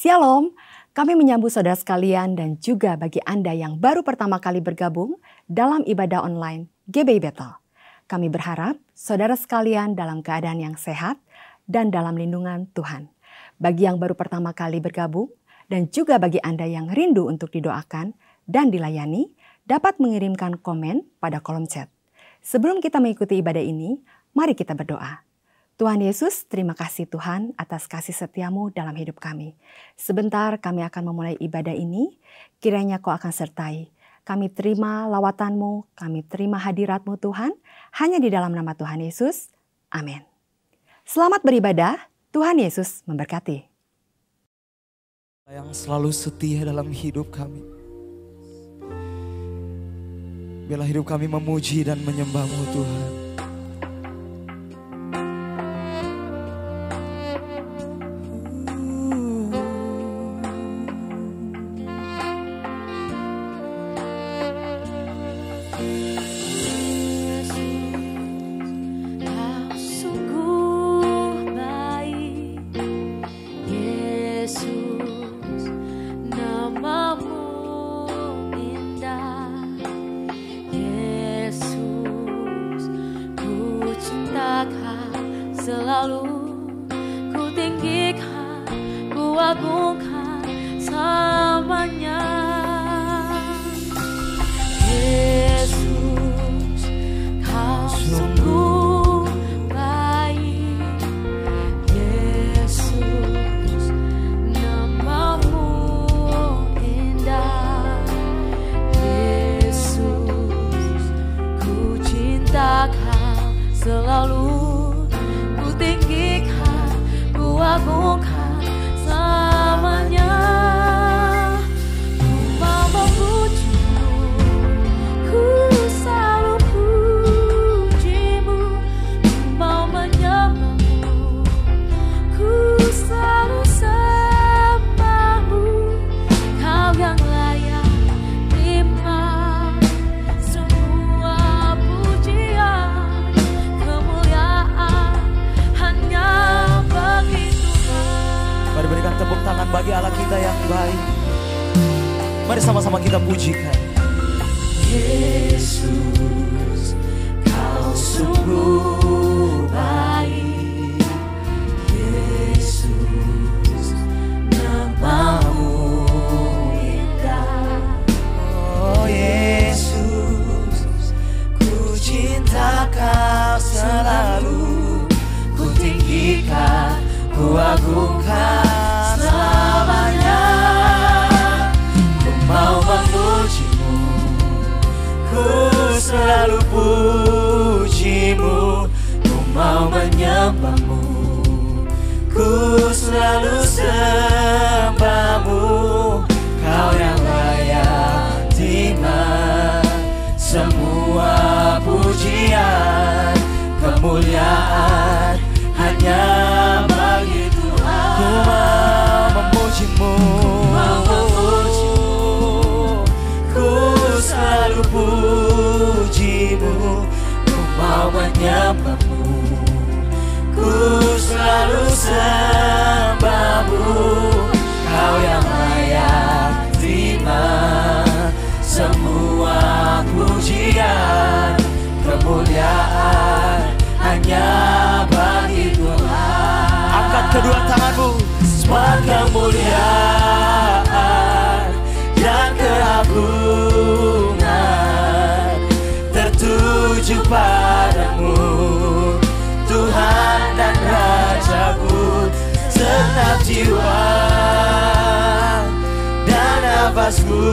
Shalom, kami menyambut saudara sekalian dan juga bagi Anda yang baru pertama kali bergabung dalam ibadah online GBI Bethel. Kami berharap saudara sekalian dalam keadaan yang sehat dan dalam lindungan Tuhan. Bagi yang baru pertama kali bergabung dan juga bagi Anda yang rindu untuk didoakan dan dilayani, dapat mengirimkan komen pada kolom chat. Sebelum kita mengikuti ibadah ini, mari kita berdoa. Tuhan Yesus, terima kasih Tuhan atas kasih setiamu dalam hidup kami. Sebentar kami akan memulai ibadah ini, kiranya Kau akan sertai. Kami terima lawatanmu, kami terima hadiratmu Tuhan, hanya di dalam nama Tuhan Yesus. Amin. Selamat beribadah, Tuhan Yesus memberkati. Yang selalu setia dalam hidup kami. Biarlah hidup kami memuji dan menyembah-Mu Tuhan. Kedua tanganmu, semua kemuliaan dan keagungan tertuju padamu, Tuhan dan Rajaku. Segenap jiwa dan nafasku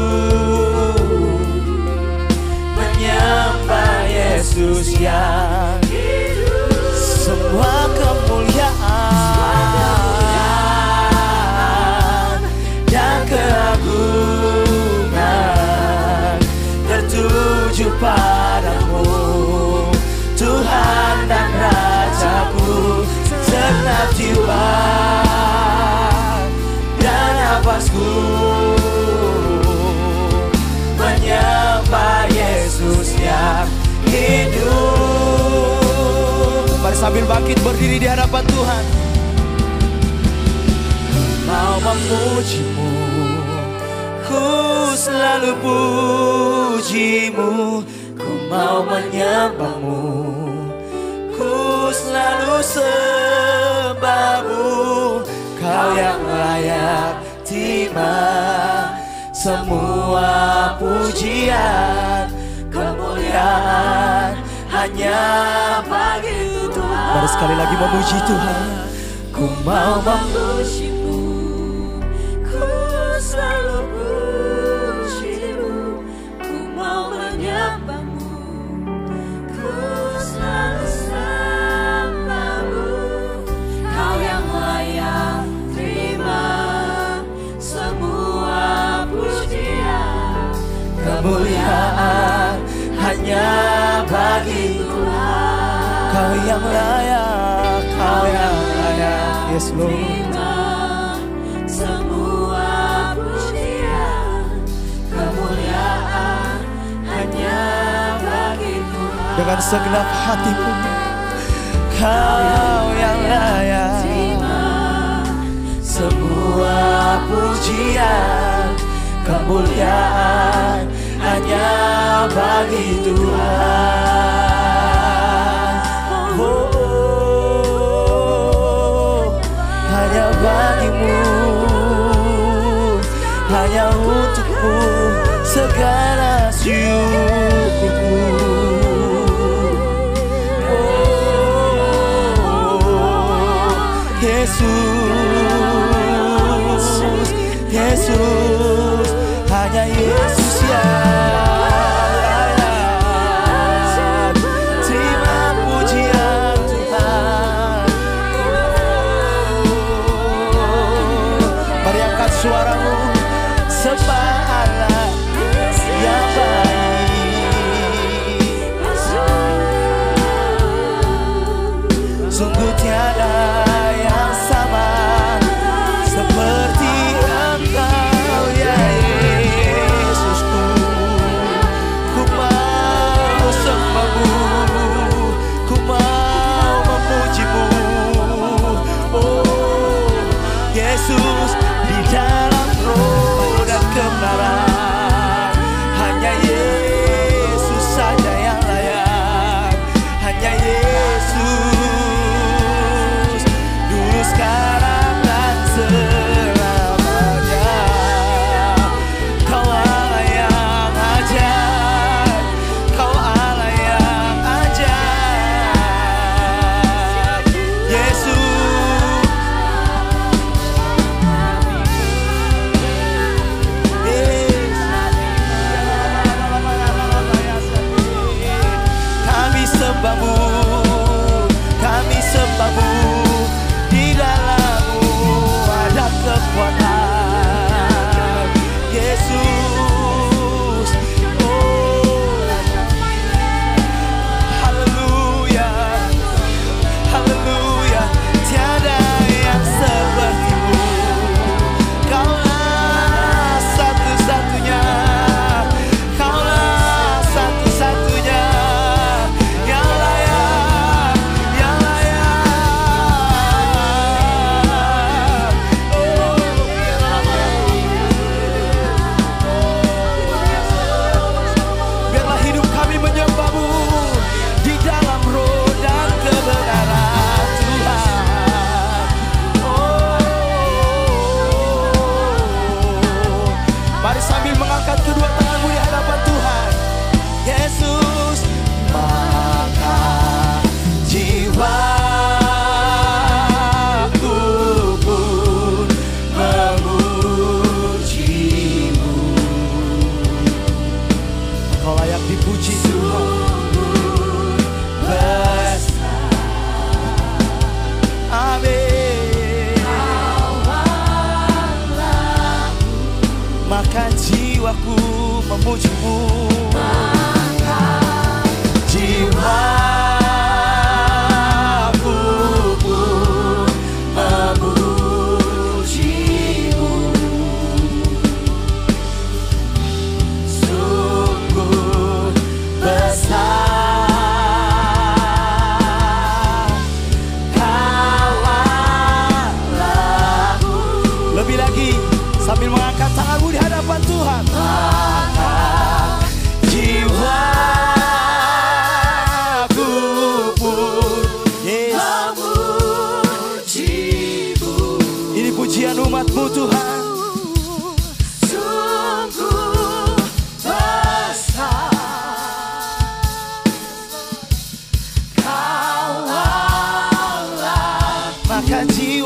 menyembah Yesus yang hidup. Semua kemuliaan dan keagungan tertuju padamu, Tuhan dan Rajaku. Segenap jiwa dan nafasku menyembah Yesus yang hidup. Mari sambil bangkit berdiri di hadapan Tuhan. mau memujimu, ku selalu pujimu, ku mau menyembahmu, ku selalu sembahmu. Kau yang layak terima semua pujian, kemuliaan hanya bagi Tuhan. Mari sekali lagi memuji Tuhan. Ku mau memujimu, ku selalu pujimu, ku mau menyembahmu, ku selalu sembahmu. Kau yang layak terima semua pujian, kemuliaan hanya bagi Tuhan. Kau yang layak, Kau yang layak, yes Lord. Semua pujian, kemuliaan hanya bagi Tuhan. Dengan segenap hati pun Kau yang layak. Semua pujian, kemuliaan hanya bagi Tuhan. Hanya bagimu, hanya untukmu segala syukurku. Yesus, Yesus, hanya Yesus yang layak terima pujian Tuhan. Mari angkat suaramu, sembah Allah yang baik. Sungguh tiada yang sama seperti Engkau ya Yesusku. Ku mau sembahmu, ku mau memujimu. Oh Yesus, di dalam roh dan kebenaran hanya Yesus saja yang layak. Hanya Yesus, dulu sekarang dan selamanya. Kau Allah yang ajaib, Kau Allah yang ajaib. Yesus, kami sembahmu, kami sembahmu. Di dalammu ada kekuatan Yesus. Oh haleluya, haleluya. Tiada yang sepertimu. Kaulah satu-satunya, Kaulah satu-satunya yang layak, yang layak. Biarlah hidup kami menyembahmu di dalam roh dan kebenaran Tuhan. Mari sambil mengangkat kedua tanganmu di hadapan Tuhan. Yesus, maka jiwaku pun memujimu. Kau layak dipuji Tuhan. Amin. Maka jiwaku memujimu. Jiwaku pun memujimu. Sungguh besar Kau Allahku.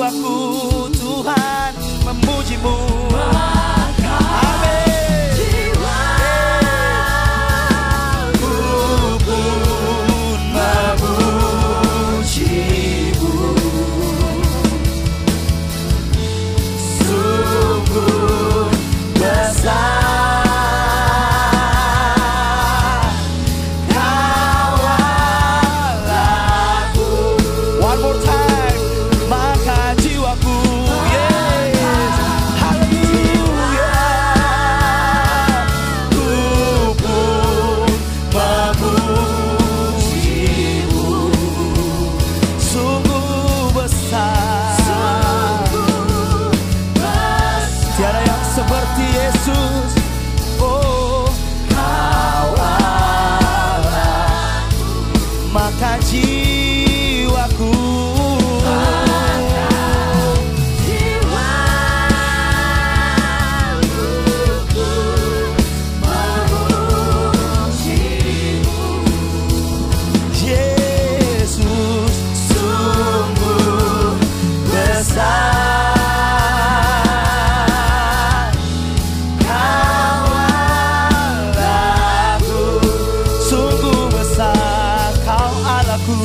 jiwaku Tuhan memuji-Mu. Amin. Ku pun memuji-Mu. Sungguh besar Kau Allahku. One more time. Maka jiwaku, yes, haleluya, ku pun memuji-Mu. Sungguh besar, tiada yang seperti Yesus. Oh, Kau Allahku. Maka jiwaku, Yesus sungguh besar. Kau Allahku, sungguh besar. Kau Allahku,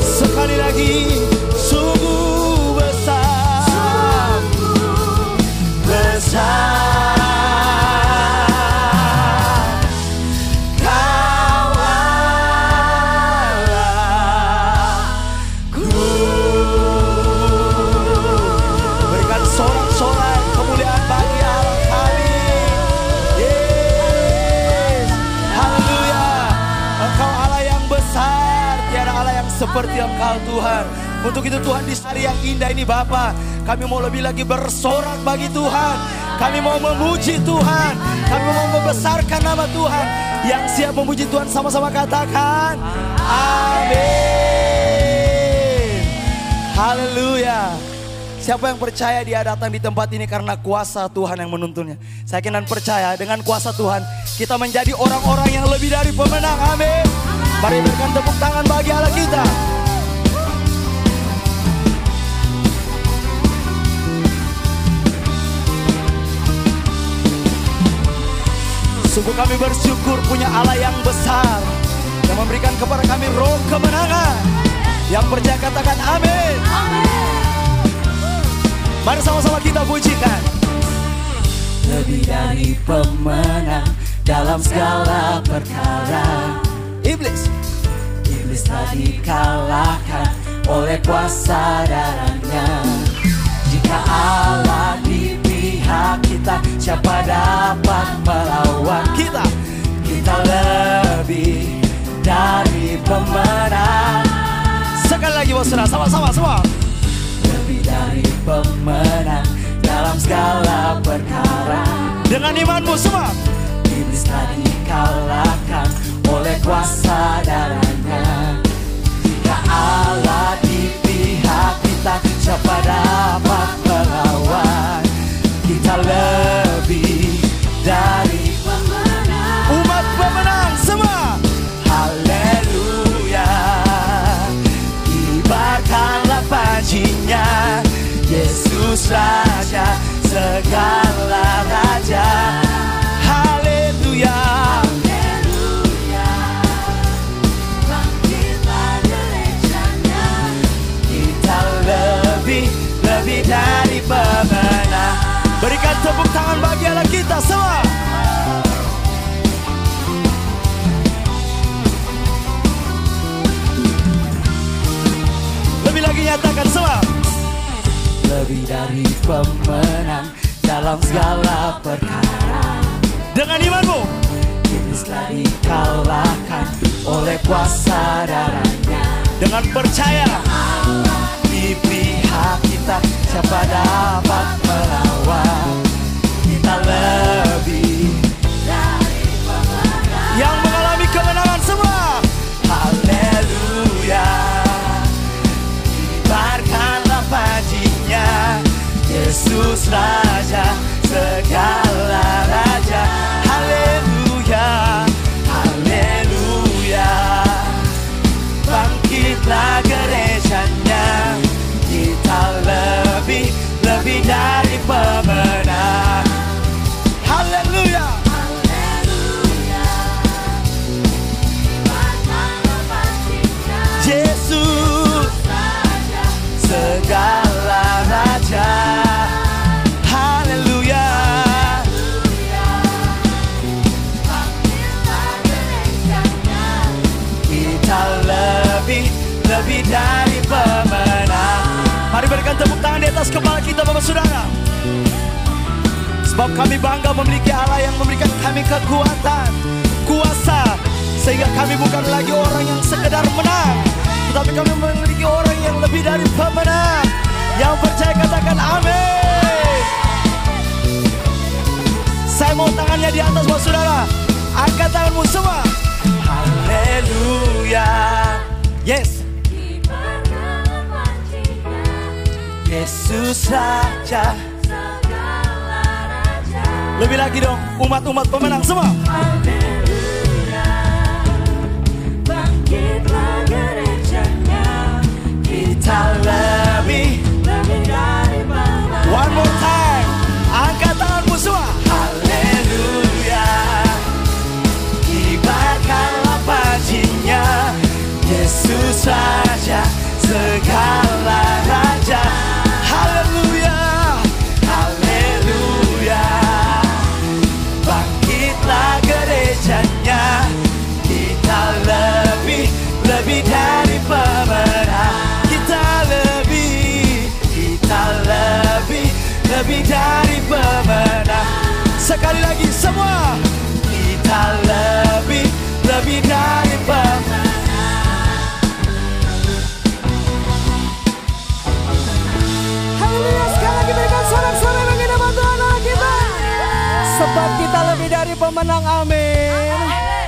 sekali lagi, sungguh besar, besar. Kau Allahku. Berikan sorak-sorai kemuliaan bagi Allah kami. Yes, haleluya. Engkau Allah yang besar, tiada Allah yang seperti Engkau Tuhan. Untuk itu Tuhan, di hari yang indah ini Bapa, kami mau lebih lagi bersorak bagi Tuhan. Kami mau memuji Tuhan. Kami mau membesarkan nama Tuhan. Yang siap memuji Tuhan sama-sama katakan amin. Haleluya. Siapa yang percaya dia datang di tempat ini karena kuasa Tuhan yang menuntunnya. Saya yakin dan percaya dengan kuasa Tuhan kita menjadi orang-orang yang lebih dari pemenang. Amin. Mari berikan tepuk tangan bagi Allah kita. Sungguh kami bersyukur punya Allah yang besar, yang memberikan kepada kami roh kemenangan. Yang percaya katakan amin. Mari sama-sama kita pujikan. Lebih dari pemenang dalam segala perkara. Iblis telah dikalahkan oleh kuasa darahnya. Jika Allah di pihak kita, siapa dapat melawan kita? Kita lebih dari pemenang. Sekali lagi saudara, sama-sama semua. Lebih dari pemenang dalam segala perkara. Dengan imanmu semua. Iblis telah dikalahkan oleh kuasa darahnya. Jika Allah di pihak kita, siapa dapat melawan? Kita lebih dari pemenang. Umat pemenang semua. Haleluya. Kibarkanlah pajinya, Yesus Raja segala raja. Haleluya. Kita lebih dari pemenang. Berikan tepuk tangan bagi Allah kita semua. Lebih lagi nyatakan semua. Lebih dari pemenang dalam segala perkara. Dengan imanmu. Iblis telah dikalahkan oleh kuasa darahnya. Dengan percaya di pihak kita, siapa dapat melawan? Kita lebih dari pemenang. Yang mengalami kemenangan semua. Haleluya. Kibarkanlah pajinya, Yesus Raja segala raja. atas kepala kita Bapak Saudara. Sebab kami bangga memiliki Allah yang memberikan kami kekuatan, kuasa, sehingga kami bukan lagi orang yang sekedar menang, tetapi kami memiliki orang yang lebih dari pemenang. Yang percaya katakan amin. Saya mau tangannya di atas Bapak Saudara. Angkat tanganmu semua. Haleluya. Yes. Yesus Raja. Lebih lagi dong, umat-umat pemenang semua. Haleluya. Bangkitlah gerejanya. Kita lebih dari pemenang. One more time. Angkat tanganmu semua. Haleluya. Kibarkanlah pajinya. Yesus Raja, segala raja. Haleluya. Haleluya. Bangkitlah gerejanya. Kita lebih dari pemenang. Kita lebih dari pemenang. Sekali lagi semua. Kita lebih dari pemenang. Haleluya, sekali lagi berikan sorak-sorai bagi nama Tuhan Allah kita. Sebab kita lebih dari pemenang, amin.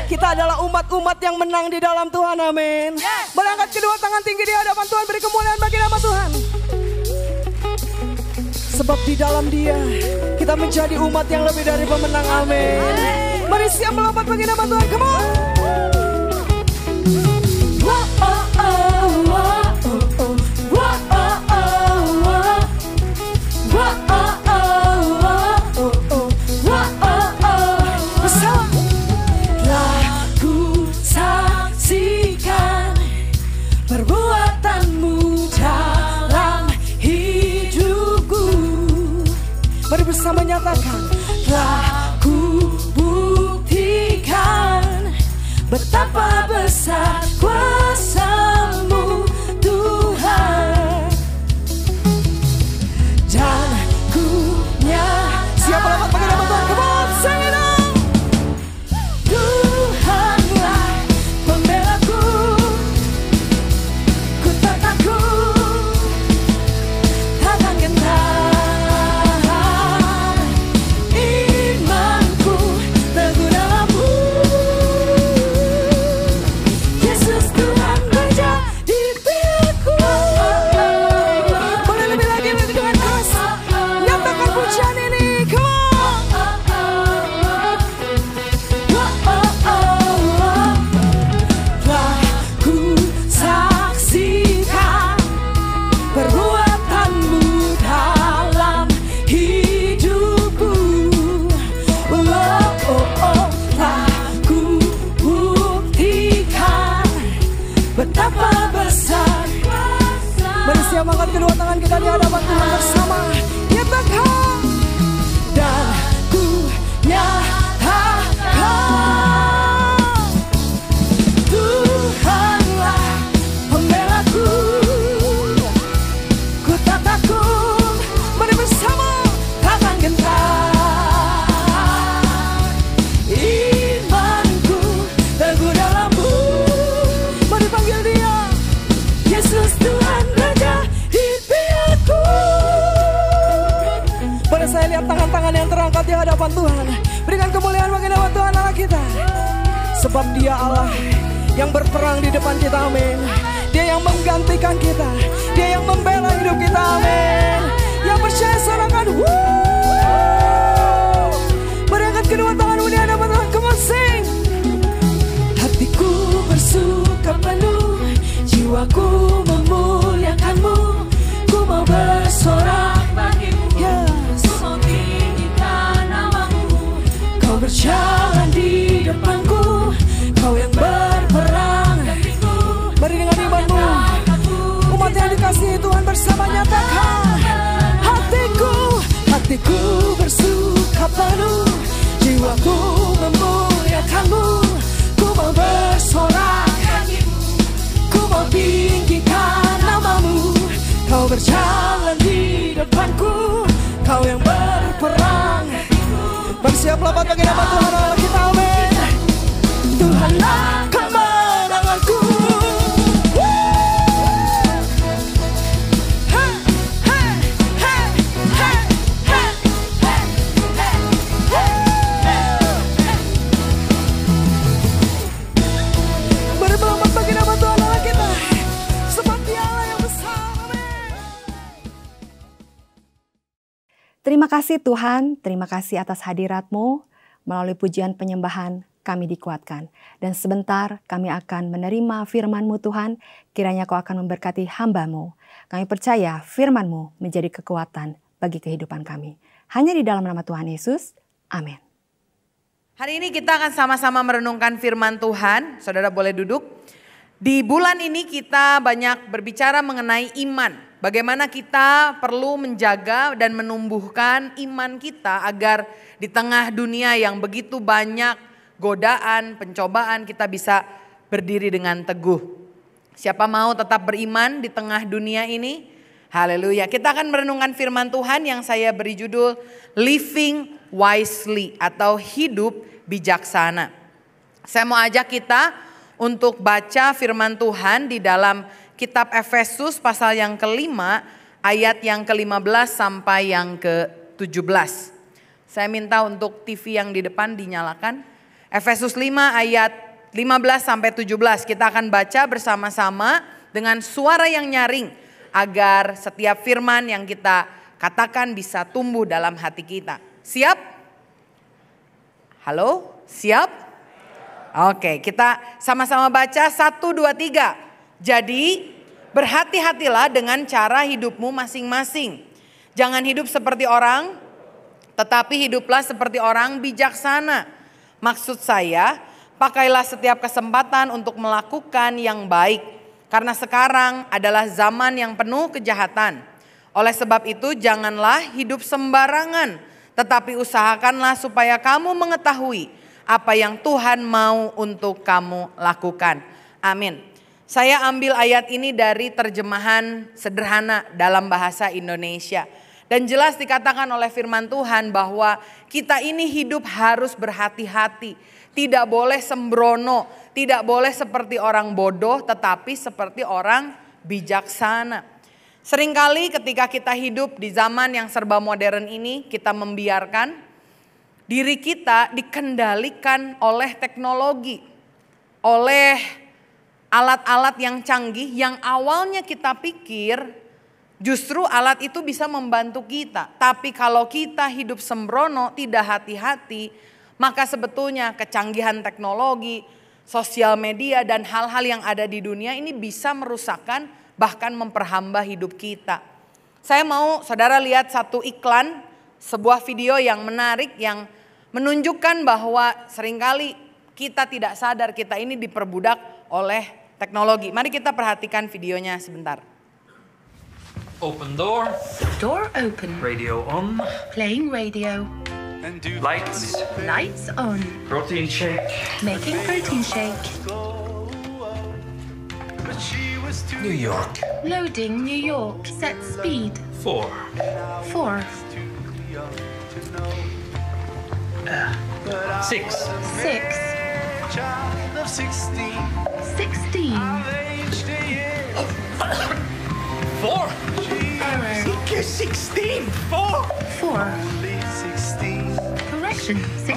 Kita adalah umat-umat yang menang di dalam Tuhan, amin. Boleh angkat kedua tangan tinggi di hadapan Tuhan, beri kemuliaan bagi nama Tuhan. Sebab di dalam Dia kita menjadi umat yang lebih dari pemenang, amin. Mari siap melompat bagi nama Tuhan, come on. Bersama nyatakan, telah ku buktikan betapa besar kuasa-Mu Tuhan. Dan ku siapa dapat bagi nama Tuhan? Come on, sing it out. Tuhanlah pembelaku, ku tak takut, takkan gentar. Betapa besar. Mari siap angkat kedua tangan kita di hadapan Tuhan bersama. Nyatakan. Dan ku nyatakan, Tuhanlah pembelaku, ku tak takut. Mari bersama, takkan gentar. Imanku teguh dalam-Mu. Panggil Dia, Yesus Tuhan Raja impianku. Boleh saya lihat tangan-tangan yang terangkat di hadapan Tuhan. Berikan kemuliaan bagi nama Tuhan Allah kita. Sebab Dia Allah yang berperang di depan kita, amin. Dia yang menggantikan kita, Dia yang membela hidup kita, amin. Yang percaya sorakan, berangkat kedua tanganmu di hadapan Tuhan. Come on, sing. Hatiku bersuka penuh, jiwaku memuliakan-Mu. Ku mau bersorak bagi-Mu, yes. Ku mau tinggikan nama-Mu. Kau berjalan di depanku, Kau yang berperang. Mari dengan iman-Mu, umat yang dikasihi Tuhan bersama nyatakan. Hatiku bersuka penuh, jiwaku memuliakan-Mu. Ku mau bersorak, ku mau tinggikan nama-Mu. Kau berjalan di depanku, Kau yang berperang. Bersiaplah bagi nama Tuhan Allah kita, amin. Tuhanlah kemenanganku. Berselamat bagi nama Tuhan Allah kita, sebab Dialah yang besar, amin. Terima kasih Tuhan, terima kasih atas hadirat-Mu. Melalui pujian penyembahan kami dikuatkan. Dan sebentar kami akan menerima firman-Mu Tuhan, kiranya Kau akan memberkati hamba-Mu. Kami percaya firman-Mu menjadi kekuatan bagi kehidupan kami. Hanya di dalam nama Tuhan Yesus, amin. Hari ini kita akan sama-sama merenungkan firman Tuhan. Saudara boleh duduk. Di bulan ini kita banyak berbicara mengenai iman. Bagaimana kita perlu menjaga dan menumbuhkan iman kita agar di tengah dunia yang begitu banyak godaan, pencobaan, kita bisa berdiri dengan teguh. Siapa mau tetap beriman di tengah dunia ini? Haleluya. Kita akan merenungkan firman Tuhan yang saya beri judul Living Wisely atau hidup bijaksana. Saya mau ajak kita untuk baca firman Tuhan di dalam kitab Efesus pasal yang kelima ayat yang ke-15 sampai yang ke-17. Saya minta untuk TV yang di depan dinyalakan. Efesus 5 ayat 15 sampai 17 kita akan baca bersama-sama dengan suara yang nyaring agar setiap firman yang kita katakan bisa tumbuh dalam hati kita. Siap? Halo? Siap? Oke, kita sama-sama baca 1, 2, 3. Jadi berhati-hatilah dengan cara hidupmu masing-masing. Jangan hidup seperti orang, tetapi hiduplah seperti orang bijaksana. Maksud saya, pakailah setiap kesempatan untuk melakukan yang baik. Karena sekarang adalah zaman yang penuh kejahatan. Oleh sebab itu janganlah hidup sembarangan. Tetapi usahakanlah supaya kamu mengetahui apa yang Tuhan mau untuk kamu lakukan. Amin. Saya ambil ayat ini dari terjemahan sederhana dalam bahasa Indonesia. Dan jelas dikatakan oleh firman Tuhan bahwa kita ini hidup harus berhati-hati. Tidak boleh sembrono, tidak boleh seperti orang bodoh tetapi seperti orang bijaksana. Seringkali ketika kita hidup di zaman yang serba modern ini, kita membiarkan diri kita dikendalikan oleh teknologi, oleh alat-alat yang canggih yang awalnya kita pikir justru alat itu bisa membantu kita. Tapi kalau kita hidup sembrono, tidak hati-hati, maka sebetulnya kecanggihan teknologi, sosial media dan hal-hal yang ada di dunia ini bisa merusakkan bahkan memperhamba hidup kita. Saya mau saudara lihat satu iklan, sebuah video yang menarik yang menunjukkan bahwa seringkali kita tidak sadar kita ini diperbudak oleh teknologi. Mari kita perhatikan videonya sebentar. Open door. Door open. Radio on. Playing radio. Lights. Lights on. Protein shake. Making protein shake. New York. Loading New York. Set speed. 4. 4. 6. 6. 16. 4. Error. 16. 4. 4. Correction. 16.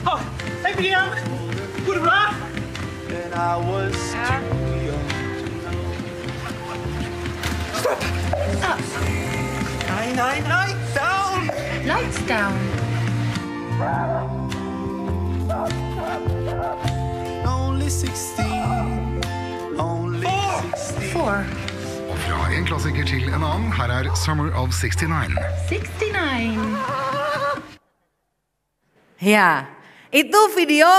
Oh, hey Brian. Går det bra? Up. Nej, down. Lights down. Only 16. Only 16. 4. Og fra en klassiker til en annen, her er Summer of 69. 69. Ya, itu video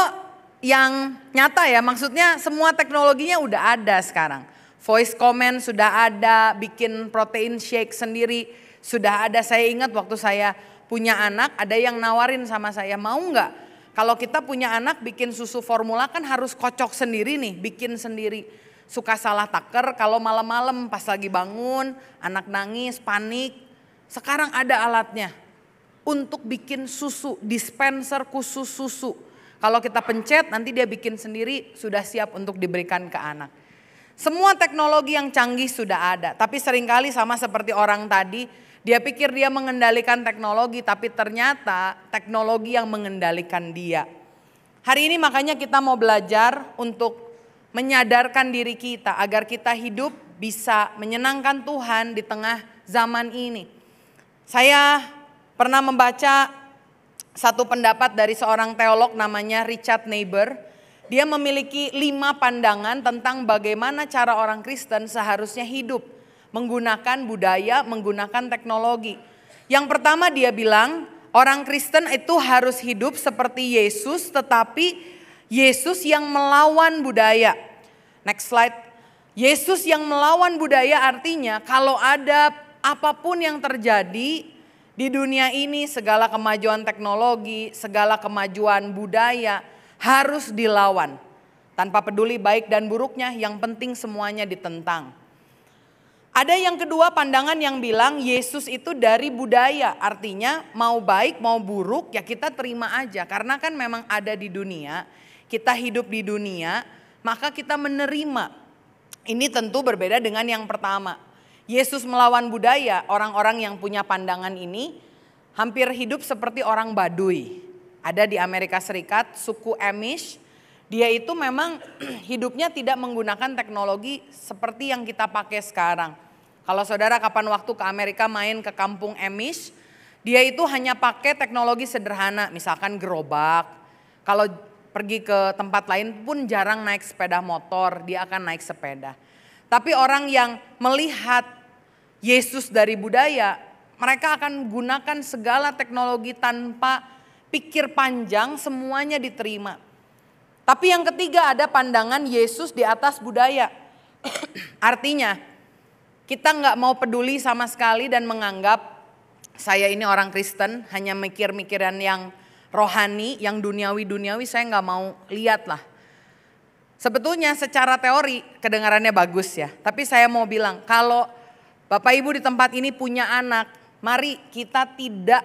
yang nyata ya, maksudnya semua teknologinya udah ada sekarang. Voice comment sudah ada, bikin protein shake sendiri sudah ada. Saya ingat waktu saya punya anak, ada yang nawarin sama saya, mau nggak kalau kita punya anak bikin susu formula kan harus kocok sendiri nih, bikin sendiri. Suka salah taker kalau malam-malam pas lagi bangun, anak nangis, panik. Sekarang ada alatnya untuk bikin susu, dispenser khusus susu. Kalau kita pencet nanti dia bikin sendiri, sudah siap untuk diberikan ke anak. Semua teknologi yang canggih sudah ada, tapi seringkali sama seperti orang tadi, dia pikir dia mengendalikan teknologi, tapi ternyata teknologi yang mengendalikan dia. Hari ini makanya kita mau belajar untuk menyadarkan diri kita agar kita hidup bisa menyenangkan Tuhan di tengah zaman ini. Saya pernah membaca satu pendapat dari seorang teolog namanya Richard Niebuhr. Dia memiliki 5 pandangan tentang bagaimana cara orang Kristen seharusnya hidup. Menggunakan budaya, menggunakan teknologi. Yang pertama dia bilang, orang Kristen itu harus hidup seperti Yesus, tetapi Yesus yang melawan budaya. Next slide. Yesus yang melawan budaya artinya kalau ada apapun yang terjadi di dunia ini, segala kemajuan teknologi, segala kemajuan budaya harus dilawan. Tanpa peduli baik dan buruknya, yang penting semuanya ditentang. Ada yang kedua pandangan yang bilang Yesus itu dari budaya, artinya mau baik mau buruk ya kita terima aja. Karena kan memang ada di dunia, kita hidup di dunia, maka kita menerima. Ini tentu berbeda dengan yang pertama. Yesus melawan budaya, orang-orang yang punya pandangan ini hampir hidup seperti orang Baduy. Ada di Amerika Serikat, suku Amish, dia itu memang hidupnya tidak menggunakan teknologi seperti yang kita pakai sekarang. Kalau saudara kapan waktu ke Amerika main ke kampung Amish, dia itu hanya pakai teknologi sederhana, misalkan gerobak. Kalau pergi ke tempat lain pun jarang naik sepeda motor, dia akan naik sepeda. Tapi orang yang melihat Yesus dari budaya, mereka akan gunakan segala teknologi tanpa pikir panjang, semuanya diterima. Tapi yang ketiga ada pandangan Yesus di atas budaya. Artinya kita nggak mau peduli sama sekali dan menganggap saya ini orang Kristen hanya mikir-mikiran yang rohani, yang duniawi-duniawi saya nggak mau lihat lah. Sebetulnya secara teori kedengarannya bagus ya. Tapi saya mau bilang kalau Bapak Ibu di tempat ini punya anak, mari kita tidak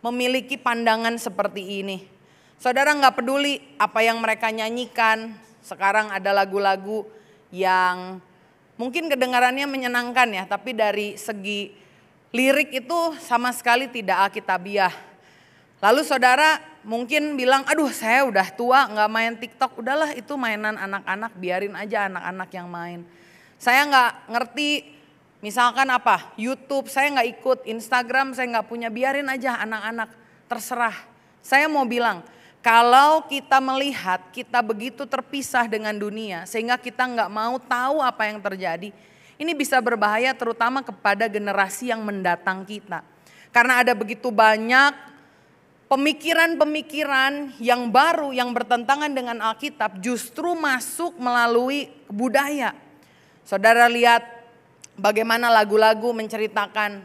memiliki pandangan seperti ini. Saudara nggak peduli apa yang mereka nyanyikan. Sekarang ada lagu-lagu yang mungkin kedengarannya menyenangkan ya, tapi dari segi lirik itu sama sekali tidak alkitabiah. Lalu saudara mungkin bilang, aduh saya udah tua nggak main TikTok, udahlah itu mainan anak-anak, biarin aja anak-anak yang main. Saya nggak ngerti misalkan apa, YouTube saya nggak ikut, Instagram saya nggak punya, biarin aja anak-anak, terserah. Saya mau bilang, kalau kita melihat kita begitu terpisah dengan dunia sehingga kita nggak mau tahu apa yang terjadi, ini bisa berbahaya terutama kepada generasi yang mendatang kita. Karena ada begitu banyak pemikiran-pemikiran yang baru yang bertentangan dengan Alkitab justru masuk melalui budaya. Saudara lihat bagaimana lagu-lagu menceritakan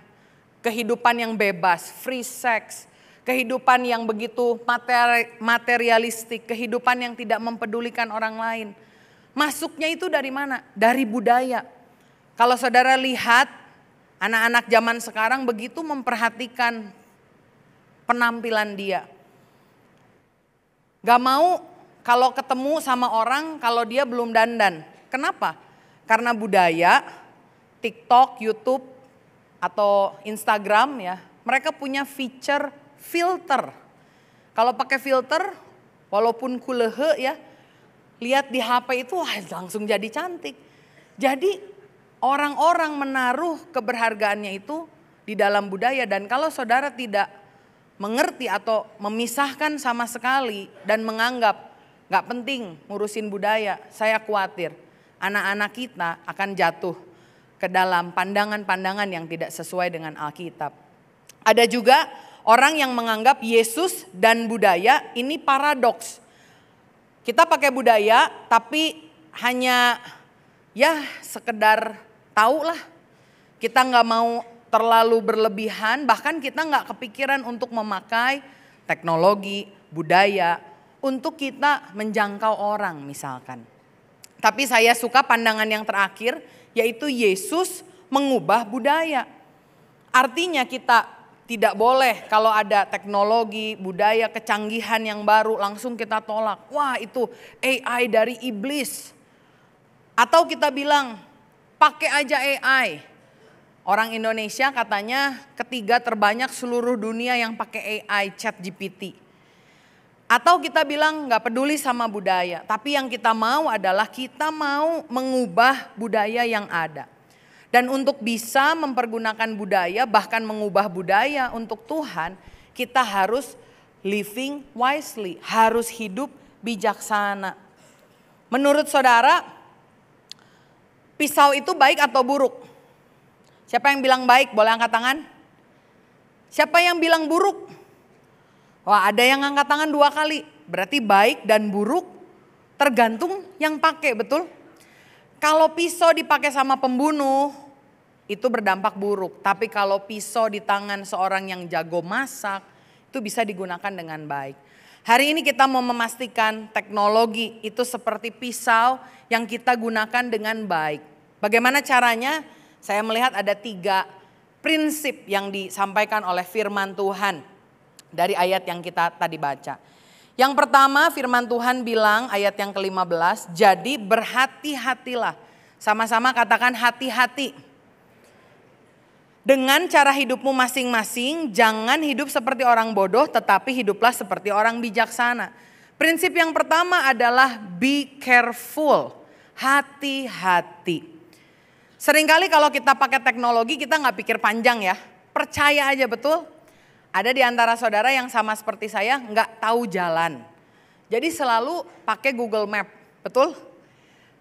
kehidupan yang bebas, free sex. Kehidupan yang begitu materialistik, kehidupan yang tidak mempedulikan orang lain. Masuknya itu dari mana? Dari budaya. Kalau saudara lihat anak-anak zaman sekarang begitu memperhatikan penampilan dia. Gak mau kalau ketemu sama orang kalau dia belum dandan. Kenapa? Karena budaya, TikTok, YouTube, atau Instagram ya, mereka punya feature filter. Kalau pakai filter, walaupun kulehe ya, lihat di HP itu wah, langsung jadi cantik. Jadi orang-orang menaruh keberhargaannya itu di dalam budaya. Dan kalau saudara tidak mengerti atau memisahkan sama sekali dan menganggap gak penting ngurusin budaya, saya khawatir anak-anak kita akan jatuh ke dalam pandangan-pandangan yang tidak sesuai dengan Alkitab. Ada juga orang yang menganggap Yesus dan budaya ini paradoks. Kita pakai budaya tapi hanya ya sekedar tahu lah. Kita nggak mau terlalu berlebihan, bahkan kita nggak kepikiran untuk memakai teknologi, budaya untuk kita menjangkau orang misalkan. Tapi saya suka pandangan yang terakhir, yaitu Yesus mengubah budaya. Artinya kita tidak boleh kalau ada teknologi, budaya, kecanggihan yang baru langsung kita tolak. Wah itu AI dari iblis. Atau kita bilang pakai aja AI. Orang Indonesia katanya ketiga terbanyak seluruh dunia yang pakai AI, ChatGPT. Atau kita bilang nggak peduli sama budaya, tapi yang kita mau adalah kita mau mengubah budaya yang ada. Dan untuk bisa mempergunakan budaya, bahkan mengubah budaya untuk Tuhan, kita harus living wisely, harus hidup bijaksana. Menurut saudara, pisau itu baik atau buruk? Siapa yang bilang baik? Boleh angkat tangan. Siapa yang bilang buruk? Wah, ada yang angkat tangan 2 kali. Berarti baik dan buruk tergantung yang pakai, betul? Kalau pisau dipakai sama pembunuh, itu berdampak buruk. Tapi kalau pisau di tangan seorang yang jago masak, itu bisa digunakan dengan baik. Hari ini kita mau memastikan teknologi itu seperti pisau yang kita gunakan dengan baik. Bagaimana caranya? Saya melihat ada 3 prinsip yang disampaikan oleh firman Tuhan dari ayat yang kita tadi baca. Yang pertama firman Tuhan bilang ayat yang ke-15, jadi berhati-hatilah. Sama-sama katakan hati-hati. Dengan cara hidupmu masing-masing, jangan hidup seperti orang bodoh tetapi hiduplah seperti orang bijaksana. Prinsip yang pertama adalah be careful, hati-hati. Seringkali kalau kita pakai teknologi kita nggak pikir panjang ya, percaya aja betul. Ada di antara saudara yang sama seperti saya nggak tahu jalan. Jadi selalu pakai Google Map, betul?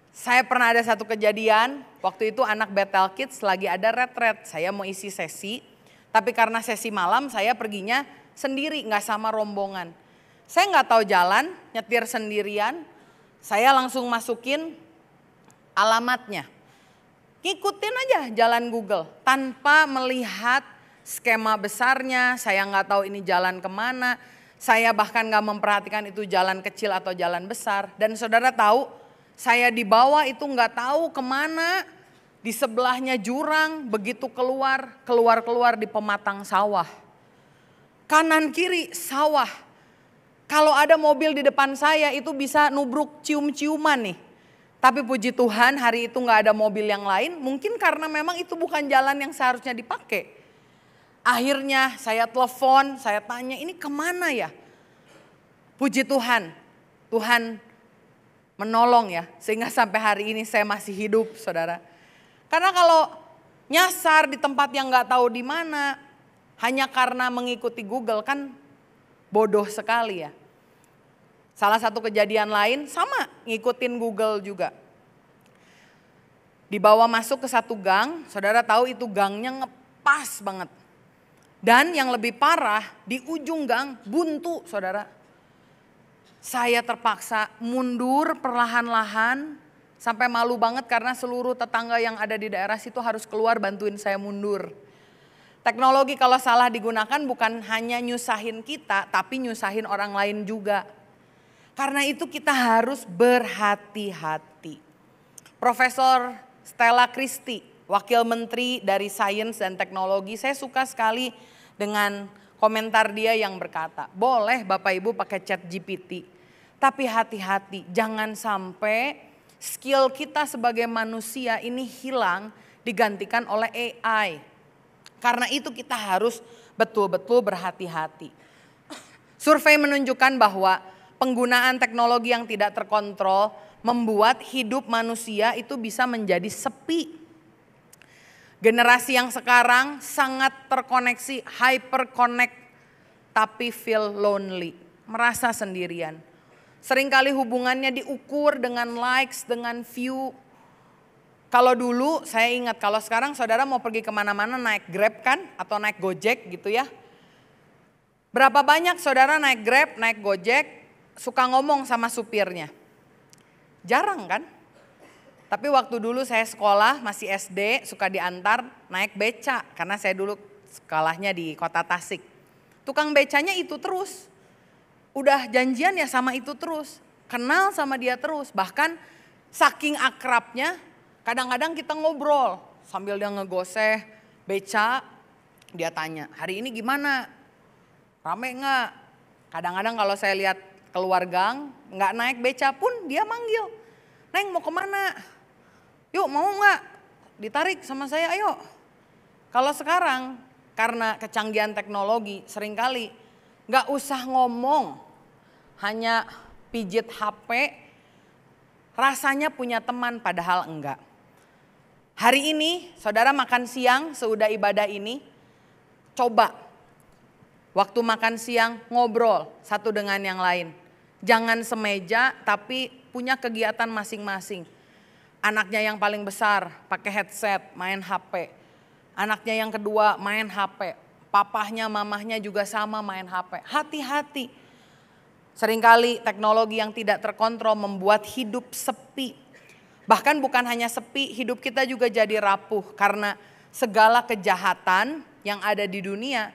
Saya pernah ada satu kejadian, waktu itu anak Bethel Kids lagi ada retret. Saya mau isi sesi, tapi karena sesi malam saya perginya sendiri, nggak sama rombongan. Saya nggak tahu jalan, nyetir sendirian, saya langsung masukin alamatnya. Ngikutin aja jalan Google tanpa melihat skema besarnya, saya nggak tahu ini jalan kemana, saya bahkan nggak memperhatikan itu jalan kecil atau jalan besar. Dan saudara tahu, saya di bawah itu nggak tahu kemana, di sebelahnya jurang, begitu keluar di pematang sawah. Kanan kiri sawah, kalau ada mobil di depan saya itu bisa nubruk cium-ciuman nih. Tapi puji Tuhan hari itu nggak ada mobil yang lain, mungkin karena memang itu bukan jalan yang seharusnya dipakai. Akhirnya saya telepon, saya tanya ini kemana ya? Puji Tuhan, Tuhan menolong ya. Sehingga sampai hari ini saya masih hidup saudara. Karena kalau nyasar di tempat yang gak tahu di mana, hanya karena mengikuti Google kan bodoh sekali ya. Salah satu kejadian lain sama ngikutin Google juga. Dibawa masuk ke satu gang, saudara tahu itu gangnya ngepas banget. Dan yang lebih parah di ujung gang buntu saudara. Saya terpaksa mundur perlahan-lahan sampai malu banget karena seluruh tetangga yang ada di daerah situ harus keluar bantuin saya mundur. Teknologi kalau salah digunakan bukan hanya nyusahin kita tapi nyusahin orang lain juga. Karena itu kita harus berhati-hati. Profesor Stella Christie, Wakil Menteri dari Sains dan Teknologi, saya suka sekali dengan komentar dia yang berkata, boleh Bapak Ibu pakai ChatGPT, tapi hati-hati jangan sampai skill kita sebagai manusia ini hilang digantikan oleh AI. Karena itu kita harus betul-betul berhati-hati. Survei menunjukkan bahwa penggunaan teknologi yang tidak terkontrol membuat hidup manusia itu bisa menjadi sepi. Generasi yang sekarang sangat terkoneksi, hyper connect, tapi feel lonely, merasa sendirian. Seringkali hubungannya diukur dengan likes, dengan view. Kalau dulu saya ingat, kalau sekarang saudara mau pergi kemana-mana naik Grab kan, atau naik Gojek gitu ya. Berapa banyak saudara naik Grab, naik Gojek, suka ngomong sama supirnya? Jarang kan? Tapi waktu dulu saya sekolah masih SD suka diantar naik beca. Karena saya dulu sekolahnya di kota Tasik. Tukang becanya itu terus. udah janjian ya sama itu terus. Kenal sama dia terus. Bahkan saking akrabnya kadang-kadang kita ngobrol. Sambil dia ngegoseh beca, dia tanya, hari ini gimana? Rame nggak? Kadang-kadang kalau saya lihat keluar gang, nggak naik beca pun dia manggil. Neng mau kemana? Yuk mau nggak? Ditarik sama saya, ayo. Kalau sekarang karena kecanggihan teknologi seringkali nggak usah ngomong, hanya pijit HP, rasanya punya teman padahal enggak. Hari ini saudara makan siang seudah ibadah ini, coba waktu makan siang ngobrol satu dengan yang lain. Jangan semeja tapi punya kegiatan masing-masing. Anaknya yang paling besar pakai headset main HP. Anaknya yang kedua main HP. Papahnya mamahnya juga sama main HP. Hati-hati. Seringkali teknologi yang tidak terkontrol membuat hidup sepi. Bahkan bukan hanya sepi, hidup kita juga jadi rapuh karena segala kejahatan yang ada di dunia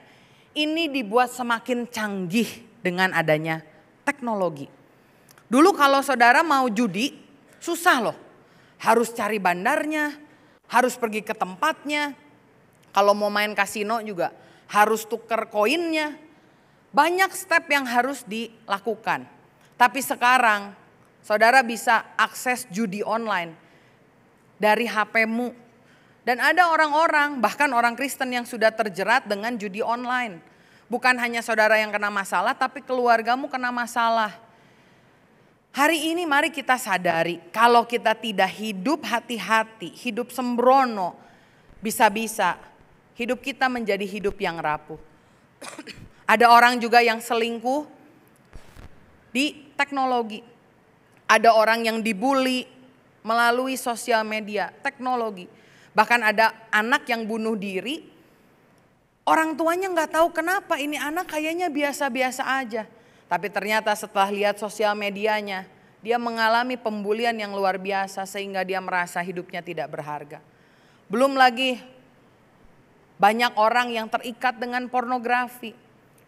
ini dibuat semakin canggih dengan adanya teknologi. Dulu kalau saudara mau judi, susah loh. Harus cari bandarnya, harus pergi ke tempatnya. Kalau mau main kasino juga harus tuker koinnya. Banyak step yang harus dilakukan. Tapi sekarang saudara bisa akses judi online dari HP-mu. Dan ada orang-orang, bahkan orang Kristen yang sudah terjerat dengan judi online. Bukan hanya saudara yang kena masalah, tapi keluargamu kena masalah. Hari ini mari kita sadari, kalau kita tidak hidup hati-hati, hidup sembrono, bisa-bisa hidup kita menjadi hidup yang rapuh. Ada orang juga yang selingkuh di teknologi. Ada orang yang dibully melalui sosial media, teknologi. Bahkan ada anak yang bunuh diri, orang tuanya nggak tahu kenapa ini anak kayaknya biasa-biasa aja. Tapi ternyata setelah lihat sosial medianya, dia mengalami pembulian yang luar biasa sehingga dia merasa hidupnya tidak berharga. Belum lagi banyak orang yang terikat dengan pornografi.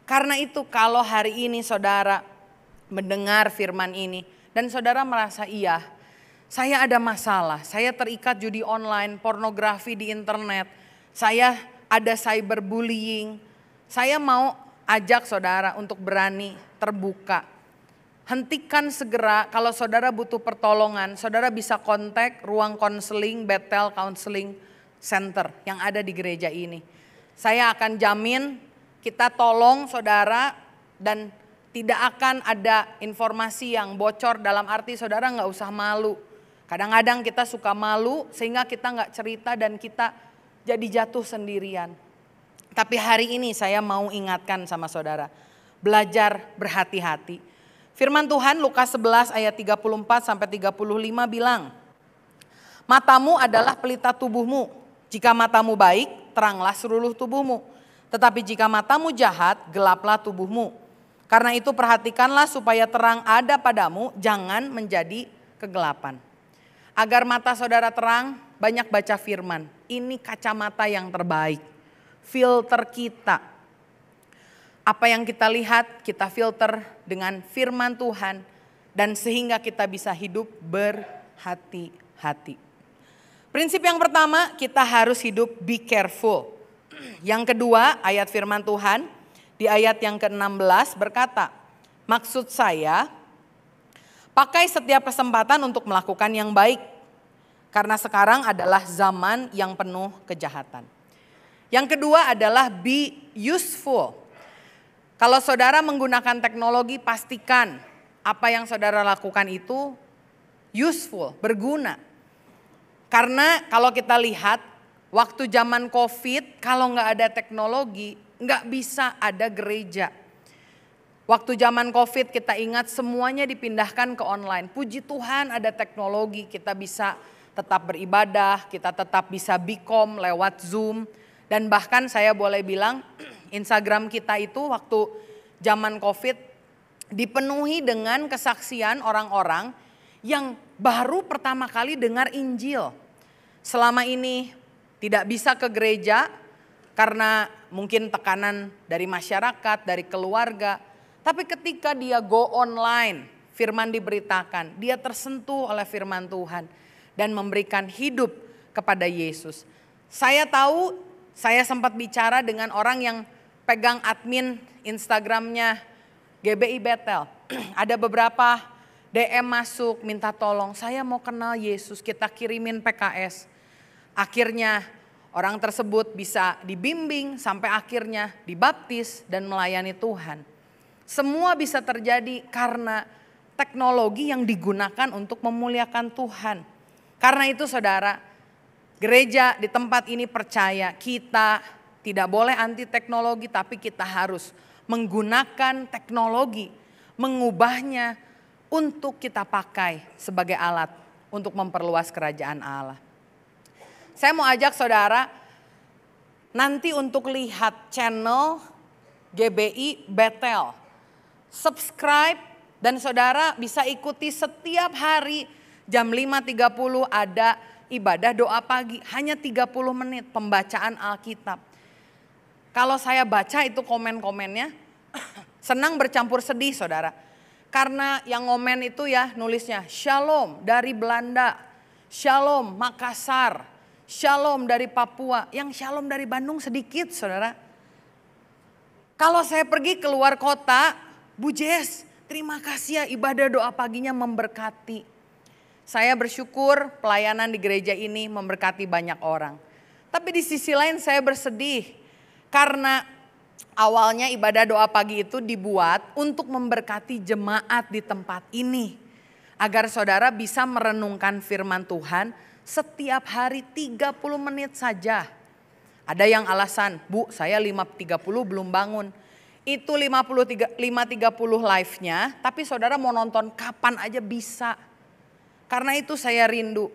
Karena itu kalau hari ini saudara mendengar firman ini dan saudara merasa iya, saya ada masalah, saya terikat judi online, pornografi di internet, saya ada cyberbullying. Saya mau ajak saudara untuk berani terbuka. Hentikan segera, kalau saudara butuh pertolongan, saudara bisa kontak ruang konseling Bethel Counseling Center yang ada di gereja ini. Saya akan jamin kita tolong saudara dan tidak akan ada informasi yang bocor, dalam arti saudara nggak usah malu. Kadang-kadang kita suka malu sehingga kita nggak cerita dan kita jadi jatuh sendirian. Tapi hari ini saya mau ingatkan sama saudara, belajar berhati-hati. Firman Tuhan Lukas 11 ayat 34 sampai 35 bilang, matamu adalah pelita tubuhmu. Jika matamu baik, teranglah seluruh tubuhmu. Tetapi jika matamu jahat, gelaplah tubuhmu. Karena itu perhatikanlah supaya terang ada padamu, jangan menjadi kegelapan. Agar mata saudara terang, banyak baca firman. Ini kacamata yang terbaik, filter kita. Apa yang kita lihat, kita filter dengan firman Tuhan. Dan sehingga kita bisa hidup berhati-hati. Prinsip yang pertama, kita harus hidup be careful. Yang kedua, ayat firman Tuhan di ayat yang ke-16 berkata, maksud saya, pakai setiap kesempatan untuk melakukan yang baik. Karena sekarang adalah zaman yang penuh kejahatan. Yang kedua adalah be useful. Kalau saudara menggunakan teknologi, pastikan apa yang saudara lakukan itu useful, berguna. Karena kalau kita lihat, waktu zaman COVID, kalau nggak ada teknologi, nggak bisa ada gereja. Waktu zaman COVID kita ingat semuanya dipindahkan ke online. Puji Tuhan ada teknologi, kita bisa tetap beribadah, kita tetap bisa bikom lewat Zoom. Dan bahkan saya boleh bilang Instagram kita itu waktu zaman COVID dipenuhi dengan kesaksian orang-orang yang baru pertama kali dengar Injil. Selama ini tidak bisa ke gereja karena mungkin tekanan dari masyarakat, dari keluarga. Tapi ketika dia go online, firman diberitakan, dia tersentuh oleh firman Tuhan dan memberikan hidup kepada Yesus. Saya tahu, saya sempat bicara dengan orang yang pegang admin Instagramnya GBI Bethel. Ada beberapa DM masuk minta tolong, saya mau kenal Yesus, kita kirimin PKS. Akhirnya orang tersebut bisa dibimbing sampai akhirnya dibaptis dan melayani Tuhan. Semua bisa terjadi karena teknologi yang digunakan untuk memuliakan Tuhan. Karena itu saudara, gereja di tempat ini percaya kita tidak boleh anti teknologi, tapi kita harus menggunakan teknologi, mengubahnya untuk kita pakai sebagai alat untuk memperluas kerajaan Allah. Saya mau ajak saudara nanti untuk lihat channel GBI Bethel. Subscribe dan saudara bisa ikuti setiap hari jam 5.30 ada ibadah doa pagi. Hanya 30 menit pembacaan Alkitab. Kalau saya baca itu komen-komennya senang bercampur sedih saudara. Karena yang ngomen itu ya nulisnya Shalom dari Belanda, Shalom Makassar, Shalom dari Papua. Yang Shalom dari Bandung sedikit saudara. Kalau saya pergi keluar kota, Bu Jess, terima kasih ya ibadah doa paginya memberkati. Saya bersyukur pelayanan di gereja ini memberkati banyak orang. Tapi di sisi lain saya bersedih karena awalnya ibadah doa pagi itu dibuat untuk memberkati jemaat di tempat ini. Agar saudara bisa merenungkan firman Tuhan setiap hari 30 menit saja. Ada yang alasan, Bu saya 5.30 belum bangun. Itu 5.30 live-nya, tapi saudara mau nonton kapan aja bisa. Karena itu saya rindu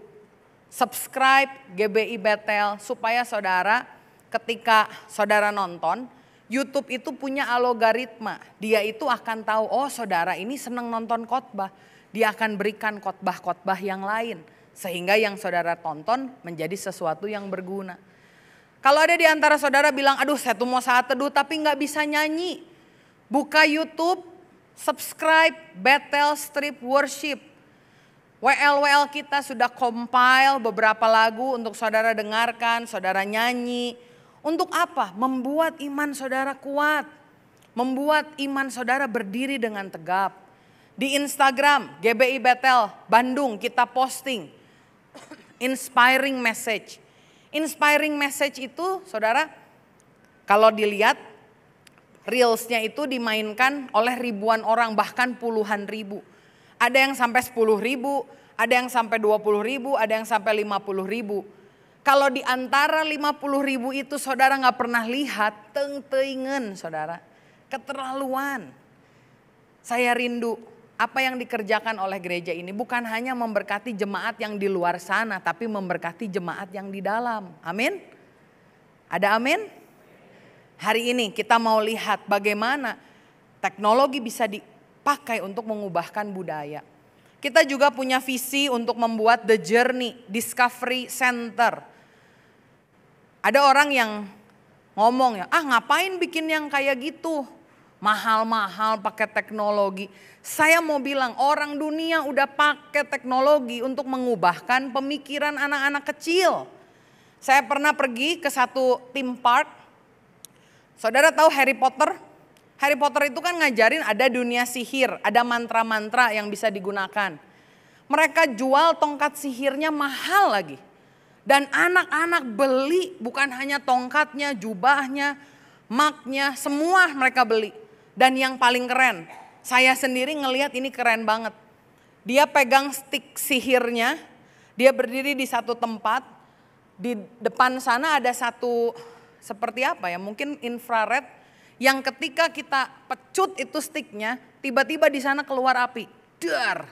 subscribe GBI Bethel supaya saudara ketika saudara nonton, YouTube itu punya algoritma. Dia itu akan tahu, oh saudara ini senang nonton khotbah. Dia akan berikan khotbah-khotbah yang lain. Sehingga yang saudara tonton menjadi sesuatu yang berguna. Kalau ada di antara saudara bilang, aduh saya tuh mau saat teduh tapi gak bisa nyanyi. Buka YouTube, subscribe Bethel Strip Worship. WL kita sudah compile beberapa lagu untuk saudara dengarkan, saudara nyanyi. Untuk apa? Membuat iman saudara kuat. Membuat iman saudara berdiri dengan tegap. Di Instagram GBI Bethel Bandung kita posting inspiring message. Inspiring message itu saudara kalau dilihat reelsnya itu dimainkan oleh ribuan orang bahkan puluhan ribu. Ada yang sampai 10.000, ada yang sampai 20.000, ada yang sampai 50.000. Kalau di antara 50.000 itu saudara gak pernah lihat, teng-tengen saudara. Keterlaluan. Saya rindu apa yang dikerjakan oleh gereja ini bukan hanya memberkati jemaat yang di luar sana, tapi memberkati jemaat yang di dalam. Amin? Ada amin? Hari ini kita mau lihat bagaimana teknologi bisa dipakai untuk mengubahkan budaya. Kita juga punya visi untuk membuat The Journey Discovery Center. Ada orang yang ngomong ya, ngapain bikin yang kayak gitu? Mahal-mahal pakai teknologi. Saya mau bilang orang dunia udah pakai teknologi untuk mengubahkan pemikiran anak-anak kecil. Saya pernah pergi ke satu theme park. Saudara tahu Harry Potter? Harry Potter itu kan ngajarin ada dunia sihir, ada mantra-mantra yang bisa digunakan. Mereka jual tongkat sihirnya mahal lagi. Dan anak-anak beli bukan hanya tongkatnya, jubahnya, maknya, semua mereka beli. Dan yang paling keren, saya sendiri ngelihat ini keren banget. Dia pegang stick sihirnya, dia berdiri di satu tempat, di depan sana ada satu seperti apa ya, mungkin infrared yang ketika kita pecut itu sticknya, tiba-tiba di sana keluar api, dar.